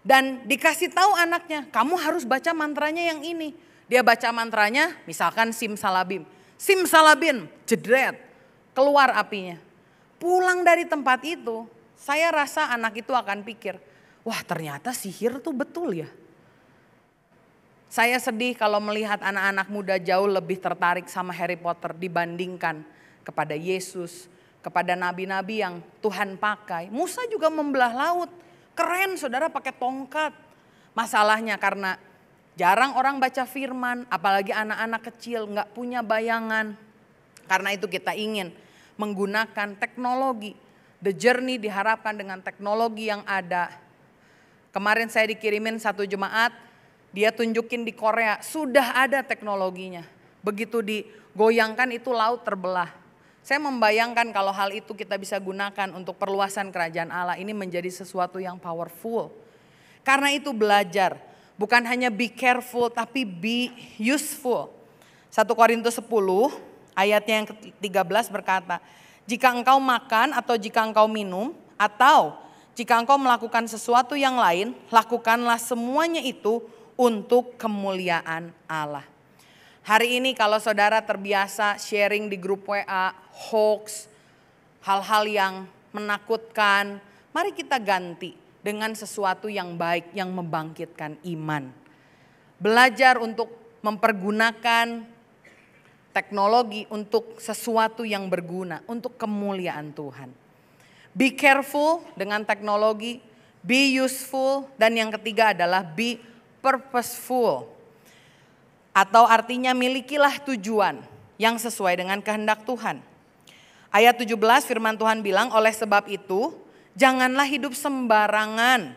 Dan dikasih tahu anaknya, kamu harus baca mantranya yang ini. Dia baca mantranya, misalkan simsalabim, simsalabim, jedret, keluar apinya. Pulang dari tempat itu, saya rasa anak itu akan pikir, wah ternyata sihir tuh betul ya. Saya sedih kalau melihat anak-anak muda jauh lebih tertarik sama Harry Potter dibandingkan kepada Yesus, kepada nabi-nabi yang Tuhan pakai. Musa juga membelah laut. Keren saudara pakai tongkat. Masalahnya karena jarang orang baca firman, apalagi anak-anak kecil nggak punya bayangan. Karena itu kita ingin menggunakan teknologi. The Journey diharapkan dengan teknologi yang ada. Kemarin saya dikirimin satu jemaat, dia tunjukin di Korea, sudah ada teknologinya. Begitu digoyangkan itu laut terbelah. Saya membayangkan kalau hal itu kita bisa gunakan untuk perluasan kerajaan Allah, ini menjadi sesuatu yang powerful. Karena itu belajar, bukan hanya be careful tapi be useful. 1 Korintus 10 ayatnya yang ke-13 berkata, jika engkau makan atau jika engkau minum atau jika engkau melakukan sesuatu yang lain, lakukanlah semuanya itu untuk kemuliaan Allah. Hari ini kalau saudara terbiasa sharing di grup WA, hoax, hal-hal yang menakutkan, mari kita ganti dengan sesuatu yang baik yang membangkitkan iman. Belajar untuk mempergunakan teknologi untuk sesuatu yang berguna, untuk kemuliaan Tuhan. Be careful dengan teknologi, be useful, dan yang ketiga adalah be purposeful. Atau artinya milikilah tujuan yang sesuai dengan kehendak Tuhan. Ayat 17 firman Tuhan bilang, oleh sebab itu janganlah hidup sembarangan,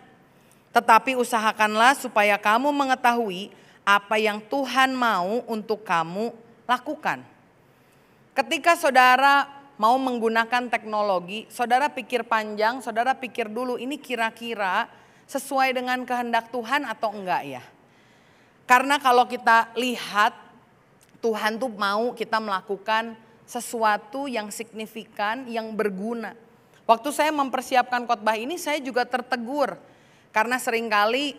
tetapi usahakanlah supaya kamu mengetahui apa yang Tuhan mau untuk kamu lakukan. Ketika saudara mau menggunakan teknologi, saudara pikir panjang, saudara pikir dulu ini kira-kira sesuai dengan kehendak Tuhan atau enggak ya. Karena kalau kita lihat Tuhan tuh mau kita melakukan sesuatu yang signifikan, yang berguna. Waktu saya mempersiapkan khotbah ini saya juga tertegur. Karena seringkali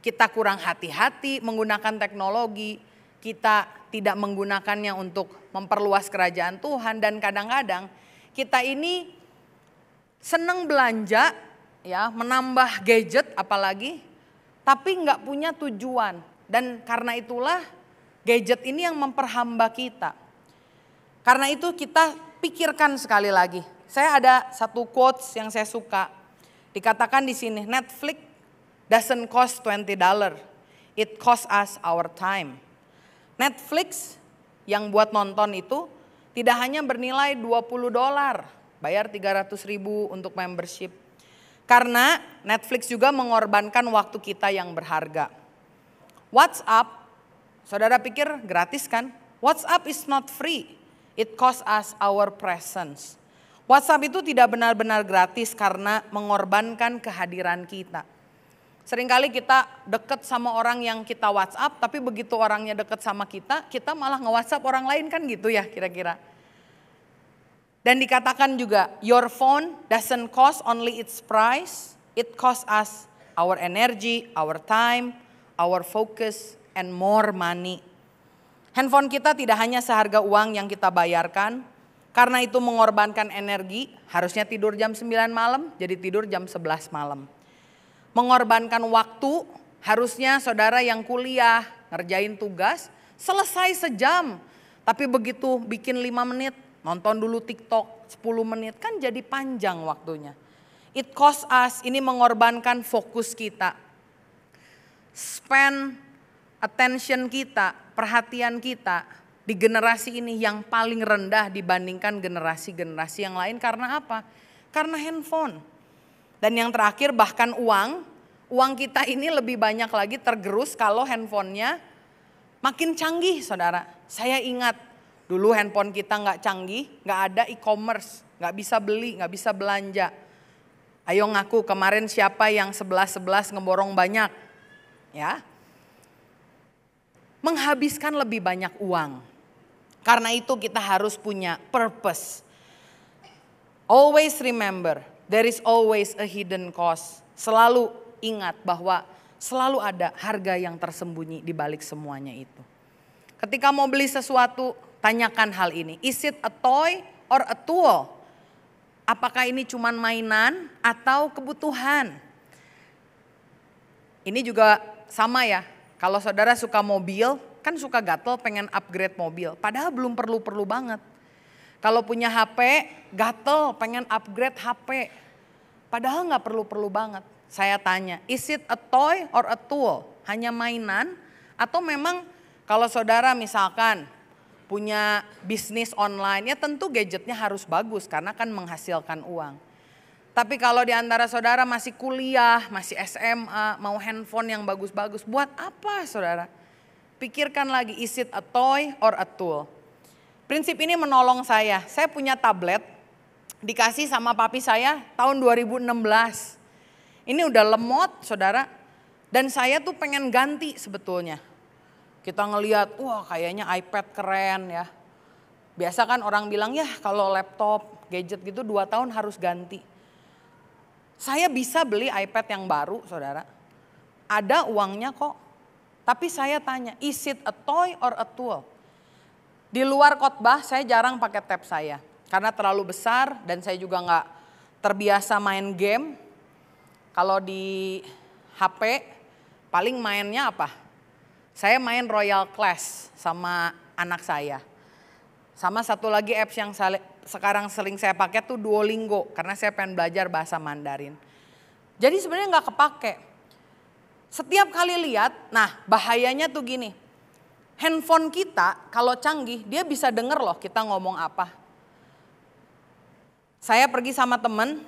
kita kurang hati-hati menggunakan teknologi. Kita tidak menggunakannya untuk memperluas kerajaan Tuhan. Dan kadang-kadang kita ini senang belanja, ya, menambah gadget apalagi. Tapi nggak punya tujuan. Dan karena itulah gadget ini yang memperhamba kita. Karena itu kita pikirkan sekali lagi. Saya ada satu quotes yang saya suka. Dikatakan di sini, Netflix doesn't cost $20. It costs us our time. Netflix yang buat nonton itu tidak hanya bernilai $20. Bayar 300.000 untuk membership. Karena Netflix juga mengorbankan waktu kita yang berharga. WhatsApp, saudara pikir gratis kan? WhatsApp is not free. It costs us our presence. WhatsApp itu tidak benar-benar gratis karena mengorbankan kehadiran kita. Seringkali kita deket sama orang yang kita WhatsApp, tapi begitu orangnya deket sama kita malah nge-WhatsApp orang lain kan gitu ya kira-kira. Dan dikatakan juga, your phone doesn't cost only its price, it costs us our energy, our time, our focus, and more money. Handphone kita tidak hanya seharga uang yang kita bayarkan, karena itu mengorbankan energi, harusnya tidur jam 9 malam, jadi tidur jam 11 malam. Mengorbankan waktu, harusnya saudara yang kuliah, ngerjain tugas, selesai sejam. Tapi begitu bikin 5 menit, nonton dulu TikTok 10 menit, kan jadi panjang waktunya. It costs us, ini mengorbankan fokus kita. Spend attention kita, perhatian kita, di generasi ini yang paling rendah dibandingkan generasi-generasi yang lain. Karena apa? Karena handphone. Dan yang terakhir bahkan uang kita ini lebih banyak lagi tergerus kalau handphonenya makin canggih saudara. Saya ingat dulu handphone kita nggak canggih, nggak ada e-commerce, nggak bisa beli, nggak bisa belanja. Ayo ngaku kemarin siapa yang 11 ngeborong banyak? Ya, menghabiskan lebih banyak uang. Karena itu kita harus punya purpose. Always remember, there is always a hidden cost. Selalu ingat bahwa selalu ada harga yang tersembunyi di balik semuanya itu. Ketika mau beli sesuatu, tanyakan hal ini. Is it a toy or a tool? Apakah ini cuma mainan atau kebutuhan? Ini juga sama ya, kalau saudara suka mobil, kan suka gatel pengen upgrade mobil, padahal belum perlu-perlu banget. Kalau punya HP, gatel pengen upgrade HP. Padahal nggak perlu-perlu banget. Saya tanya, is it a toy or a tool? Hanya mainan atau memang kalau saudara misalkan punya bisnis online, ya tentu gadgetnya harus bagus karena kan menghasilkan uang. Tapi kalau di antara saudara masih kuliah, masih SMA, mau handphone yang bagus-bagus, buat apa saudara? Pikirkan lagi, is it a toy or a tool? Prinsip ini menolong saya. Saya punya tablet, dikasih sama papi saya tahun 2016. Ini udah lemot saudara, dan saya tuh pengen ganti sebetulnya. Kita ngelihat, wah kayaknya iPad keren ya. Biasa kan orang bilang ya kalau laptop, gadget gitu 2 tahun harus ganti. Saya bisa beli iPad yang baru saudara, ada uangnya kok. Tapi saya tanya, is it a toy or a tool? Di luar khotbah saya jarang pakai tab saya. Karena terlalu besar dan saya juga nggak terbiasa main game. Kalau di HP paling mainnya apa? Saya main Royal Clash sama anak saya. Sama satu lagi apps yang sekarang sering saya pakai tuh Duolingo. Karena saya pengen belajar bahasa Mandarin. Jadi sebenarnya nggak kepake. Setiap kali lihat, nah bahayanya tuh gini. Handphone kita kalau canggih dia bisa denger loh kita ngomong apa. Saya pergi sama temen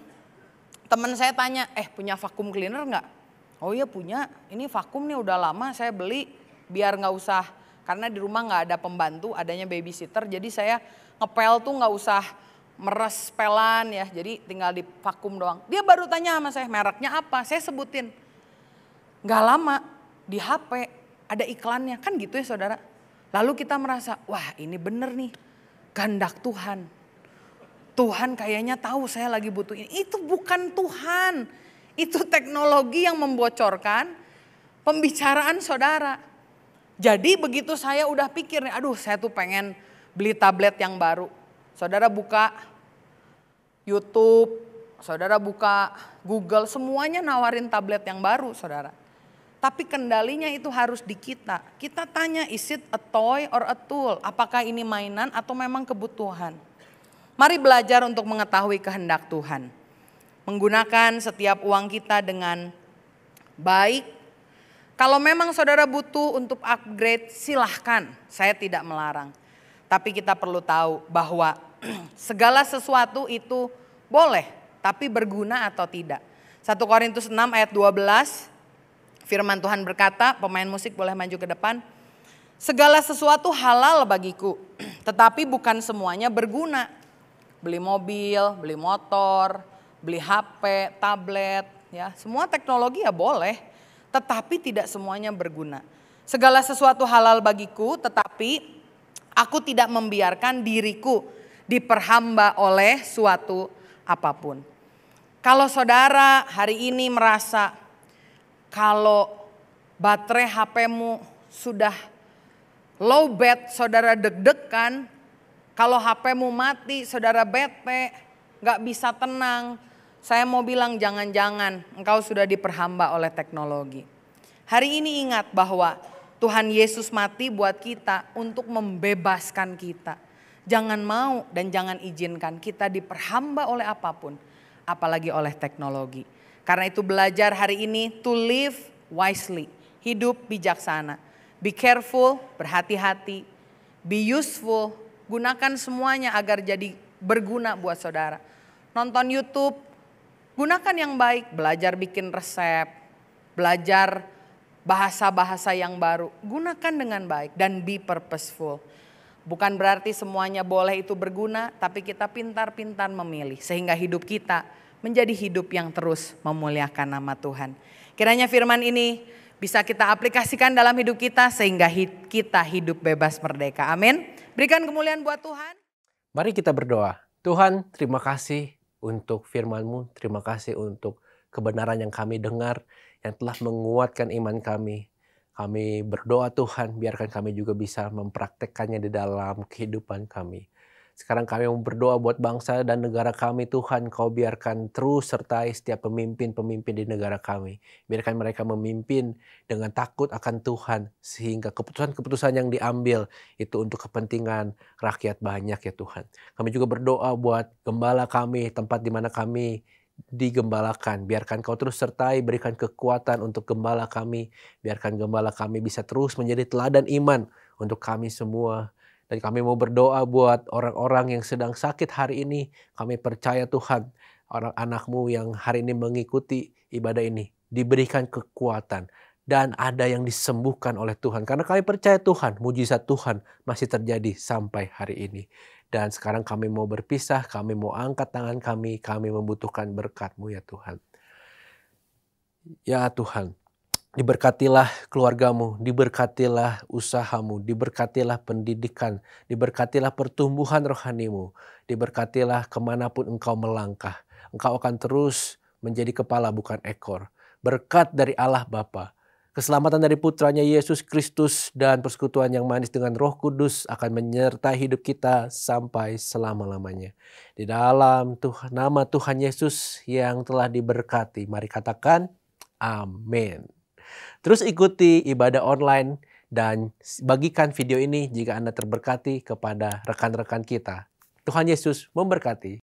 saya tanya, punya vacuum cleaner nggak? Oh iya punya, ini vakum nih udah lama saya beli biar nggak usah, karena di rumah nggak ada pembantu, adanya babysitter, jadi saya ngepel tuh nggak usah meres pelan ya, jadi tinggal di vakum doang. Dia baru tanya sama saya mereknya apa, saya sebutin. Nggak lama di HP ada iklannya, kan gitu ya saudara. Lalu kita merasa, wah ini bener nih, kehendak Tuhan. Tuhan kayaknya tahu saya lagi butuh ini. Itu bukan Tuhan, itu teknologi yang membocorkan pembicaraan saudara. Jadi begitu saya udah pikir nih, aduh saya tuh pengen beli tablet yang baru. Saudara buka YouTube, saudara buka Google, semuanya nawarin tablet yang baru saudara. Tapi kendalinya itu harus di kita. Kita tanya, is it a toy or a tool? Apakah ini mainan atau memang kebutuhan? Mari belajar untuk mengetahui kehendak Tuhan. Menggunakan setiap uang kita dengan baik. Kalau memang saudara butuh untuk upgrade, silahkan. Saya tidak melarang. Tapi kita perlu tahu bahwa segala sesuatu itu boleh, tapi berguna atau tidak. 1 Korintus 6 ayat 12. Firman Tuhan berkata, pemain musik boleh maju ke depan. Segala sesuatu halal bagiku, tetapi bukan semuanya berguna. Beli mobil, beli motor, beli HP, tablet, ya semua teknologi ya boleh, tetapi tidak semuanya berguna. Segala sesuatu halal bagiku, tetapi aku tidak membiarkan diriku diperhamba oleh suatu apapun. Kalau saudara hari ini merasa kalau baterai HP-mu sudah low bat, saudara deg-degan. Kalau HP-mu mati, saudara bete, gak bisa tenang. Saya mau bilang jangan-jangan engkau sudah diperhamba oleh teknologi. Hari ini ingat bahwa Tuhan Yesus mati buat kita untuk membebaskan kita. Jangan mau dan jangan izinkan kita diperhamba oleh apapun, apalagi oleh teknologi. Karena itu belajar hari ini to live wisely, hidup bijaksana. Be careful, berhati-hati. Be useful, gunakan semuanya agar jadi berguna buat saudara. Nonton YouTube, gunakan yang baik, belajar bikin resep, belajar bahasa-bahasa yang baru. Gunakan dengan baik dan be purposeful. Bukan berarti semuanya boleh itu berguna, tapi kita pintar-pintar memilih sehingga hidup kita menjadi hidup yang terus memuliakan nama Tuhan. Kiranya firman ini bisa kita aplikasikan dalam hidup kita sehingga kita hidup bebas merdeka. Amin. Berikan kemuliaan buat Tuhan. Mari kita berdoa. Tuhan, terima kasih untuk firman-Mu. Terima kasih untuk kebenaran yang kami dengar yang telah menguatkan iman kami. Kami berdoa Tuhan, biarkan kami juga bisa mempraktekkannya di dalam kehidupan kami. Sekarang kami mau berdoa buat bangsa dan negara kami Tuhan. Kau biarkan terus sertai setiap pemimpin-pemimpin di negara kami. Biarkan mereka memimpin dengan takut akan Tuhan. Sehingga keputusan-keputusan yang diambil itu untuk kepentingan rakyat banyak ya Tuhan. Kami juga berdoa buat gembala kami, tempat di mana kami digembalakan. Biarkan Kau terus sertai, berikan kekuatan untuk gembala kami. Biarkan gembala kami bisa terus menjadi teladan iman untuk kami semua. Dan kami mau berdoa buat orang-orang yang sedang sakit hari ini. Kami percaya Tuhan, orang anak-Mu yang hari ini mengikuti ibadah ini diberikan kekuatan. Dan ada yang disembuhkan oleh Tuhan. Karena kami percaya Tuhan, mujizat Tuhan masih terjadi sampai hari ini. Dan sekarang kami mau berpisah, kami mau angkat tangan kami membutuhkan berkat-Mu ya Tuhan. Ya Tuhan, diberkatilah keluargamu, diberkatilah usahamu, diberkatilah pendidikan, diberkatilah pertumbuhan rohanimu, diberkatilah kemanapun engkau melangkah. Engkau akan terus menjadi kepala bukan ekor. Berkat dari Allah Bapa, keselamatan dari putranya Yesus Kristus dan persekutuan yang manis dengan Roh Kudus akan menyertai hidup kita sampai selama-lamanya. Di dalam nama Tuhan Yesus yang telah diberkati, mari katakan amin. Terus ikuti ibadah online dan bagikan video ini jika Anda terberkati kepada rekan-rekan kita. Tuhan Yesus memberkati.